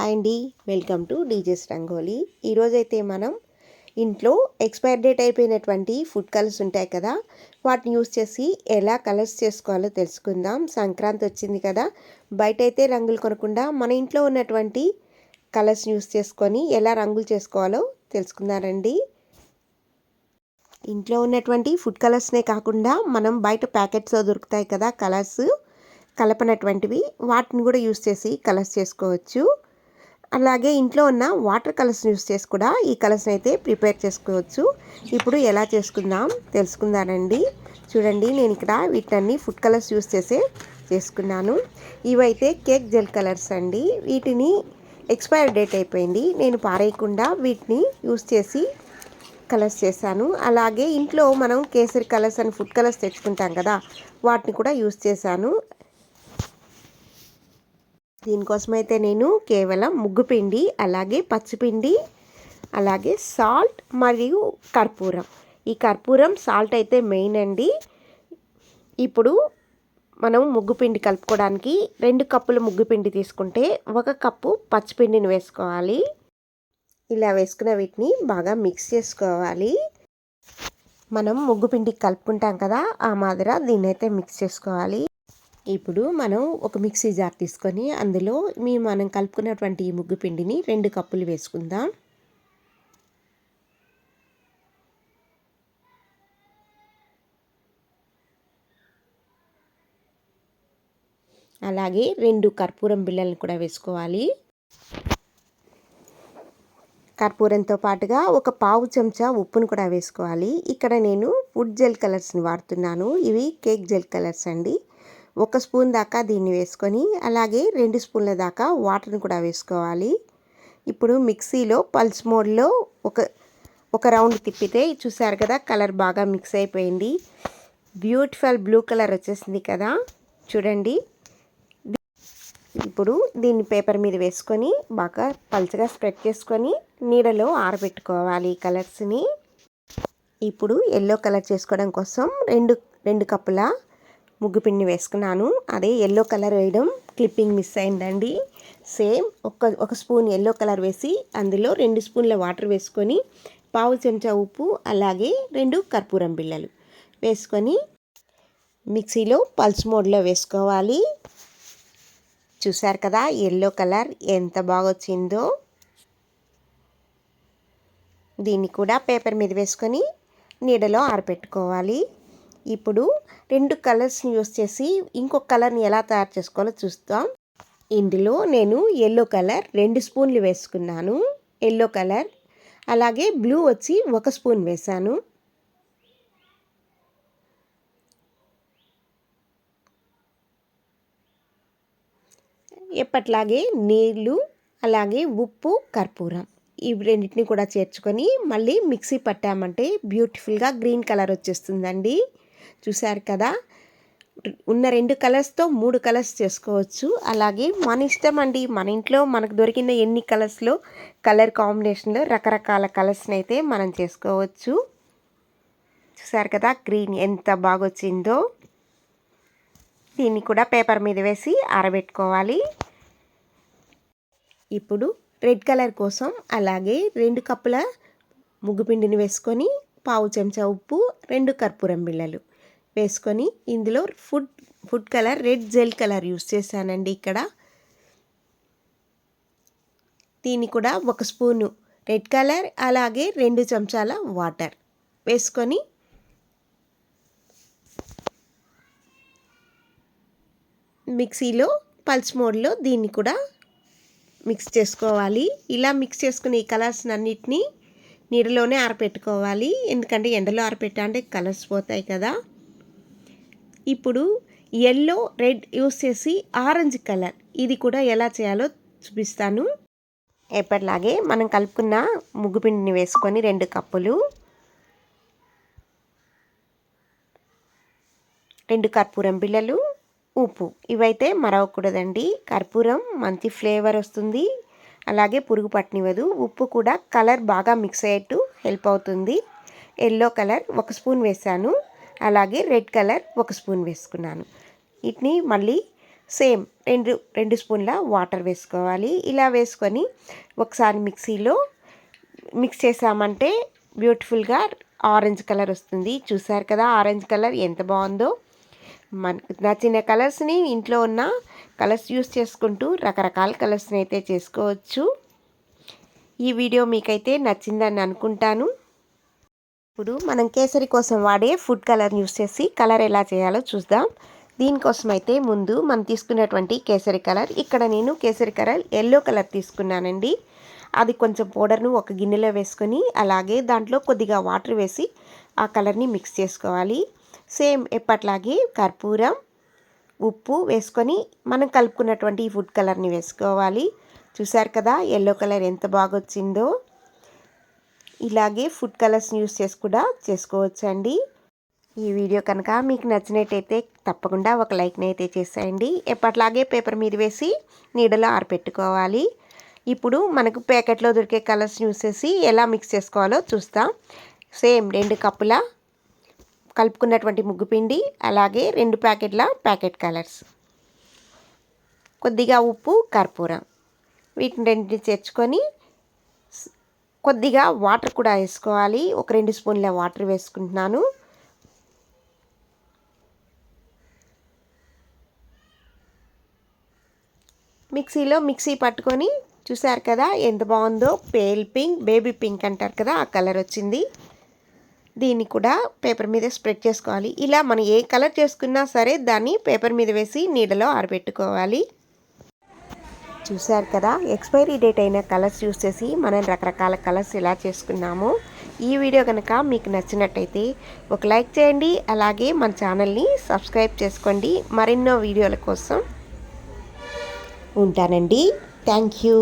Hi అండి, welcome to DJs rangoli. ఈరోజైతే మనం ఇంట్లో ఎక్స్పైర్ డేట్ అయిపోయినటువంటి ఫుడ్ కలర్స్ ఉంటాయి కదా, వాటిని యూస్ చేసి ఎలా కలర్స్ చేసుకోవాలో తెలుసుకుందాం. సంక్రాంతి వచ్చింది కదా, బయట అయితే రంగులు కొనకుండా మన ఇంట్లో ఉన్నటువంటి కలర్స్ యూస్ చేసుకొని ఎలా రంగులు చేసుకోవాలో తెలుసుకుందారండి. ఇంట్లో ఉన్నటువంటి ఫుడ్ కలర్స్నే కాకుండా మనం బయట ప్యాకెట్స్లో దొరుకుతాయి కదా కలర్స్, కలపనటువంటివి, వాటిని కూడా యూస్ చేసి కలర్స్ చేసుకోవచ్చు. అలాగే ఇంట్లో ఉన్న వాటర్ కలర్స్ యూస్ చేసి కూడా ఈ కలర్స్ని అయితే ప్రిపేర్ చేసుకోవచ్చు. ఇప్పుడు ఎలా తెలుసుకుందానండి. చూడండి, నేను ఇక్కడ వీటన్ని ఫుడ్ కలర్స్ యూస్ చేసే చేసుకున్నాను. ఇవైతే కేక్ జెల్ కలర్స్ అండి. వీటిని ఎక్స్పైర్ డేట్ అయిపోయింది, నేను పారేయకుండా వీటిని యూస్ చేసి కలర్స్ చేశాను. అలాగే ఇంట్లో మనం కేసరి కలర్స్ అని ఫుడ్ కలర్స్ తెచ్చుకుంటాం కదా, వాటిని కూడా యూస్ చేశాను. దీనికోసమైతే నేను కేవలం ముగ్గు పిండి, అలాగే పచ్చిపిండి, అలాగే సాల్ట్ మరియు కర్పూరం. ఈ కర్పూరం సాల్ట్ అయితే మెయిన్ అండి. ఇప్పుడు మనం ముగ్గు పిండి కలుపుకోవడానికి 2 కప్పులు ముగ్గు పిండి తీసుకుంటే 1 కప్పు పచ్చిపిండిని వేసుకోవాలి. ఇలా వేసుకున్న వీటిని బాగా మిక్స్ చేసుకోవాలి. మనం ముగ్గు పిండి కలుపుకుంటాం కదా, ఆ మాదిర దీన్ని అయితే మిక్స్ చేసుకోవాలి. ఇప్పుడు మనం ఒక మిక్సీ జార్ తీసుకొని అందులో మనం కలుపుకున్నటువంటి ఈ ముగ్గు పిండిని 2 కప్పులు వేసుకుందాం. అలాగే 2 కర్పూరం బిళ్ళలను కూడా వేసుకోవాలి. కర్పూరంతో పాటుగా ఒక పావు చెంచా ఉప్పును కూడా వేసుకోవాలి. ఇక్కడ నేను ఫుడ్ జెల్ కలర్స్ని వాడుతున్నాను. ఇవి కేక్ జెల్ కలర్స్ అండి. 1 స్పూన్ దాకా దీన్ని వేసుకొని, అలాగే 2 స్పూన్ల దాకా వాటర్ని కూడా వేసుకోవాలి. ఇప్పుడు మిక్సీలో పల్స్ మోడ్లో ఒక రౌండ్ తిప్పితే చూసారు కదా, కలర్ బాగా మిక్స్ అయిపోయింది. బ్యూటిఫుల్ బ్లూ కలర్ వచ్చేసింది కదా, చూడండి. ఇప్పుడు దీన్ని పేపర్ మీద వేసుకొని బాగా పల్చగా స్ప్రెడ్ చేసుకొని నీడలో ఆరబెట్టుకోవాలి ఈ కలర్స్ని. ఇప్పుడు ఎల్లో కలర్ చేసుకోవడం కోసం 2 కప్పుల ముగ్గు పిండి వేసుకున్నాను. అదే ఎల్లో కలర్ వేయడం క్లిప్పింగ్ మిస్ అయిందండి. సేమ్ ఒక స్పూన్ ఎల్లో కలర్ వేసి అందులో 2 స్పూన్ల వాటర్ వేసుకొని, పావు చెంచా ఉప్పు, అలాగే 2 కర్పూరం బిళ్ళలు వేసుకొని మిక్సీలో పల్స్ మోడ్లో వేసుకోవాలి. చూసారు కదా ఎల్లో కలర్ ఎంత బాగా వచ్చిందో. దీన్ని కూడా పేపర్ మీద వేసుకొని నీడలో ఆరబెట్టుకోవాలి. ఇప్పుడు 2 కలర్స్ని యూస్ చేసి ఇంకొక కలర్ని ఎలా తయారు చేసుకోవాలో చూస్తాం. ఇందులో నేను ఎల్లో కలర్ 2 స్పూన్లు వేసుకున్నాను. ఎల్లో కలర్ అలాగే బ్లూ వచ్చి 1 స్పూన్ వేసాను. ఎప్పట్లాగే నీళ్ళు, అలాగే ఉప్పు, కర్పూరం, ఈ రెండింటిని కూడా చేర్చుకొని మళ్ళీ మిక్సీ పట్టామంటే బ్యూటిఫుల్గా గ్రీన్ కలర్ వచ్చేస్తుందండి. చూసారు కదా, ఉన్న 2 కలర్స్తో 3 కలర్స్ చేసుకోవచ్చు. అలాగే మన ఇష్టం అండి, మన ఇంట్లో మనకు దొరికిన ఎన్ని కలర్స్లో కలర్ కాంబినేషన్లో రకరకాల కలర్స్ని అయితే మనం చేసుకోవచ్చు. చూసారు కదా గ్రీన్ ఎంత బాగా వచ్చిందో. దీన్ని కూడా పేపర్ మీద వేసి ఆరబెట్టుకోవాలి. ఇప్పుడు రెడ్ కలర్ కోసం అలాగే 2 కప్పుల ముగ్గుపిండిని వేసుకొని, పావు చెంచా ఉప్పు, 2 కర్పూరం బిళ్ళలు వేసుకొని ఇందులో food colour red gel colour use చేశానండి. ఇక్కడ దీన్ని కూడా 1 స్పూను రెడ్ కలర్, అలాగే 2 చెంచాల వాటర్ వేసుకొని మిక్సీలో పల్స్ మోడ్లో దీన్ని కూడా మిక్స్ చేసుకోవాలి. ఇలా మిక్స్ చేసుకుని ఈ కలర్స్ అన్నిటినీ నీడలోనే ఆరపెట్టుకోవాలి, ఎందుకంటే ఎండలో ఆరపెట్టాలంటే కలర్స్ పోతాయి కదా. ఇప్పుడు ఎల్లో, రెడ్ యూస్ చేసి ఆరెంజ్ కలర్, ఇది కూడా ఎలా చేయాలో చూపిస్తాను. ఎప్పటిలాగే మనం కలుపుకున్న ముగ్గుపిండిని వేసుకొని 2 కప్పులు, 2 కర్పూరం బిళ్ళలు, ఉప్పు, ఇవైతే మరవకూడదండి. కర్పూరం మంచి ఫ్లేవర్ వస్తుంది, అలాగే పురుగు పట్టనివ్వదు. ఉప్పు కూడా కలర్ బాగా మిక్స్ అయ్యేట్టు హెల్ప్ అవుతుంది. ఎల్లో కలర్ 1 స్పూన్ వేసాను, అలాగే రెడ్ కలర్ 1 స్పూన్ వేసుకున్నాను. వీటిని మళ్ళీ సేమ్ రెండు స్పూన్ల వాటర్ వేసుకోవాలి. ఇలా వేసుకొని ఒకసారి మిక్సీలో మిక్స్ చేసామంటే బ్యూటిఫుల్గా ఆరెంజ్ కలర్ వస్తుంది. చూసారు కదా ఆరెంజ్ కలర్ ఎంత బాగుందో. మనకు నచ్చిన కలర్స్ని ఇంట్లో ఉన్న కలర్స్ యూస్ చేసుకుంటూ రకరకాల కలర్స్ని అయితే చేసుకోవచ్చు. ఈ వీడియో మీకైతే నచ్చిందని అనుకుంటాను. ఇప్పుడు మనం కేసరి కోసం వాడే ఫుడ్ కలర్ యూస్ చేసి కలర్ ఎలా చేయాలో చూద్దాం. దీనికోసం అయితే ముందు మనం తీసుకున్నటువంటి కేసరి కలర్, ఇక్కడ నేను కేసరి కలర్ ఎల్లో కలర్ తీసుకున్నానండి. అది కొంచెం పౌడర్ను ఒక గిన్నెలో వేసుకొని అలాగే దాంట్లో కొద్దిగా వాటర్ వేసి ఆ కలర్ని మిక్స్ చేసుకోవాలి. సేమ్ ఎప్పట్లాగే కర్పూరం, ఉప్పు వేసుకొని మనం కలుపుకున్నటువంటి ఈ ఫుడ్ కలర్ని వేసుకోవాలి. చూసారు కదా ఎల్లో కలర్ ఎంత బాగా వచ్చిందో. ఇలాగే ఫుడ్ కలర్స్ని యూస్ చేసి కూడా చేసుకోవచ్చండి. ఈ వీడియో కనుక మీకు నచ్చినట్టయితే తప్పకుండా ఒక లైక్ని అయితే చేసేయండి. ఎప్పట్లాగే పేపర్ మీద వేసి నీడలో ఆరబెట్టుకోవాలి. ఇప్పుడు మనకు ప్యాకెట్లో దొరికే కలర్స్ యూస్ చేసి ఎలా మిక్స్ చేసుకోవాలో చూస్తాం. సేమ్ 2 కప్పుల కలుపుకున్నటువంటి ముగ్గు పిండి, అలాగే 2 ప్యాకెట్ల ప్యాకెట్ కలర్స్, కొద్దిగా ఉప్పు, కర్పూరం, వీటిని రెండింటిని చేర్చుకొని కొద్దిగా వాటర్ కూడా వేసుకోవాలి. ఒక 2 స్పూన్ల వాటర్ వేసుకుంటున్నాను. మిక్సీలో మిక్సీ పట్టుకొని చూసారు కదా ఎంత బాగుందో. పేల్ పింక్, బేబీ పింక్ అంటారు కదా ఆ కలర్ వచ్చింది. దీన్ని కూడా పేపర్ మీద స్ప్రెడ్ చేసుకోవాలి. ఇలా మనం ఏ కలర్ చేసుకున్నా సరే దాన్ని పేపర్ మీద వేసి నీడలో ఆరబెట్టుకోవాలి. చూసారు కదా ఎక్స్పైరీ డేట్ అయిన కలర్స్ యూస్ చేసి మనం రకరకాల కలర్స్ ఇలా చేసుకున్నాము. ఈ వీడియో కనుక మీకు నచ్చినట్టయితే ఒక లైక్ చేయండి. అలాగే మన ఛానల్ని సబ్స్క్రైబ్ చేసుకోండి. మరెన్నో వీడియోల కోసం ఉంటానండి. Thank you.